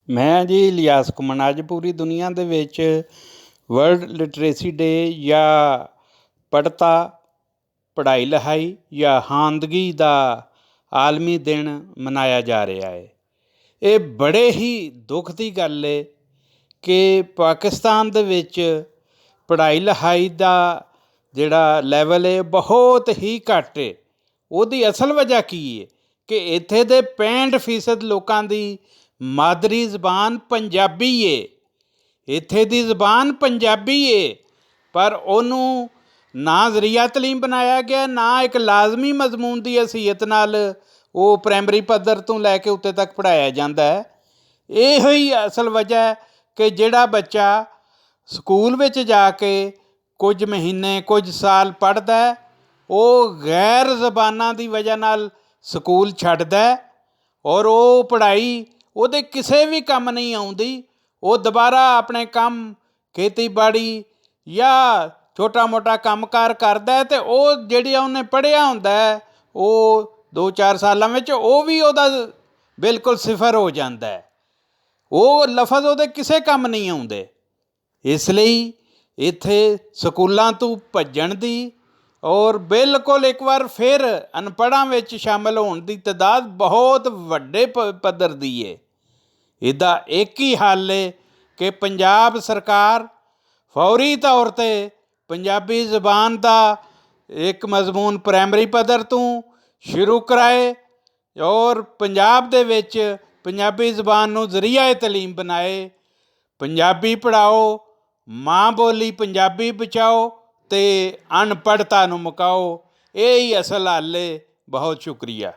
ਮੈਂ ਜੀ ਇਲਿਆਸ ਘੁੰਮਣ ਅੱਜ ਪੂਰੀ ਦੁਨੀਆ ਦੇ ਵਿੱਚ ਵਰਲਡ ਲਿਟਰੇਸੀ ਡੇ ਜਾਂ ਪੜ੍ਹਤਾ ਪੜ੍ਹਾਈ ਲਿਖਾਈ ਜਾਂ ਖਾਨਦਗੀ ਦਾ ਆਲਮੀ ਦਿਨ ਮਨਾਇਆ ਜਾ ਰਿਹਾ ਹੈ। ਇਹ ਬੜੇ ਹੀ ਦੁੱਖ ਦੀ ਗੱਲ ਹੈ ਕਿ ਪਾਕਿਸਤਾਨ ਦੇ ਵਿੱਚ ਪੜ੍ਹਾਈ ਲਿਖਾਈ ਦਾ ਜਿਹੜਾ ਲੈਵਲ ਹੈ ਬਹੁਤ ਹੀ ਘੱਟ ਹੈ। ਉਹਦੀ ਅਸਲ ਵਜ੍ਹਾ ਕੀ ਹੈ ਕਿ ਇੱਥੇ ਦੇ 65% ਲੋਕਾਂ ਦੀ ਮਾਦਰੀ ਜ਼ਬਾਨ ਪੰਜਾਬੀ ਹੈ। ਇੱਥੇ ਦੀ ਜ਼ਬਾਨ ਪੰਜਾਬੀ ਹੈ, ਪਰ ਉਹਨੂੰ ਨਾ ਜ਼ਰੀਆ ਤਲੀਮ ਬਣਾਇਆ ਗਿਆ, ਨਾ ਇੱਕ ਲਾਜ਼ਮੀ ਮਜ਼ਮੂਨ ਦੀ ਹਸੀਅਤ ਨਾਲ ਉਹ ਪ੍ਰਾਇਮਰੀ ਪੱਧਰ ਤੋਂ ਲੈ ਕੇ ਉੱਤੇ ਤੱਕ ਪੜ੍ਹਾਇਆ ਜਾਂਦਾ ਹੈ। ਇਹੋ ਹੀ ਅਸਲ ਵਜ੍ਹਾ ਹੈ ਕਿ ਜਿਹੜਾ ਬੱਚਾ ਸਕੂਲ ਵਿੱਚ ਜਾ ਕੇ ਕੁਝ ਮਹੀਨੇ ਕੁਝ ਸਾਲ ਪੜ੍ਹਦਾ, ਉਹ ਗੈਰ ਜ਼ਬਾਨਾਂ ਦੀ ਵਜ੍ਹਾ ਨਾਲ ਸਕੂਲ ਛੱਡਦਾ ਔਰ ਉਹ ਪੜ੍ਹਾਈ ਉਹਦੇ ਕਿਸੇ ਵੀ ਕੰਮ ਨਹੀਂ ਆਉਂਦੀ। ਉਹ ਦੁਬਾਰਾ ਆਪਣੇ ਕੰਮ ਖੇਤੀਬਾੜੀ ਜਾਂ ਛੋਟਾ ਮੋਟਾ ਕੰਮਕਾਰ ਕਰਦਾ ਅਤੇ ਉਹ ਜਿਹੜੀਆਂ ਉਹਨੇ ਪੜ੍ਹਿਆ ਹੁੰਦਾ ਉਹ 2-4 ਸਾਲਾਂ ਵਿੱਚ ਉਹ ਵੀ ਉਹਦਾ ਬਿਲਕੁਲ ਸਿਫਰ ਹੋ ਜਾਂਦਾ। ਉਹ ਲਫ਼ਜ਼ ਉਹਦੇ ਕਿਸੇ ਕੰਮ ਨਹੀਂ ਆਉਂਦੇ। ਇਸ ਲਈ ਇੱਥੇ ਸਕੂਲਾਂ ਤੋਂ ਭੱਜਣ ਦੀ ਔਰ ਬਿਲਕੁਲ ਇੱਕ ਵਾਰ ਫਿਰ ਅਨਪੜ੍ਹਾਂ ਵਿੱਚ ਸ਼ਾਮਿਲ ਹੋਣ ਦੀ ਤਾਦਾਦ ਬਹੁਤ ਵੱਡੇ ਪੱਧਰ ਦੀ ਹੈ। ਇਹਦਾ ਇੱਕ ਹੀ ਹੱਲ ਹੈ ਕਿ ਪੰਜਾਬ ਸਰਕਾਰ ਫੌਰੀ ਤੌਰ 'ਤੇ ਪੰਜਾਬੀ ਜ਼ਬਾਨ ਦਾ ਇੱਕ ਮਜ਼ਮੂਨ ਪ੍ਰਾਇਮਰੀ ਪੱਧਰ ਤੋਂ ਸ਼ੁਰੂ ਕਰਾਏ ਔਰ ਪੰਜਾਬ ਦੇ ਵਿੱਚ ਪੰਜਾਬੀ ਜ਼ਬਾਨ ਨੂੰ ਜ਼ਰੀਆ ਤਲੀਮ ਬਣਾਏ। ਪੰਜਾਬੀ ਪੜ੍ਹਾਓ, ਮਾਂ ਬੋਲੀ ਪੰਜਾਬੀ ਬਚਾਓ ਅਤੇ ਅਨਪੜ੍ਹਤਾ ਨੂੰ ਮੁਕਾਓ। ਇਹ ਹੀ ਅਸਲ ਹੱਲ ਹੈ। ਬਹੁਤ ਸ਼ੁਕਰੀਆ।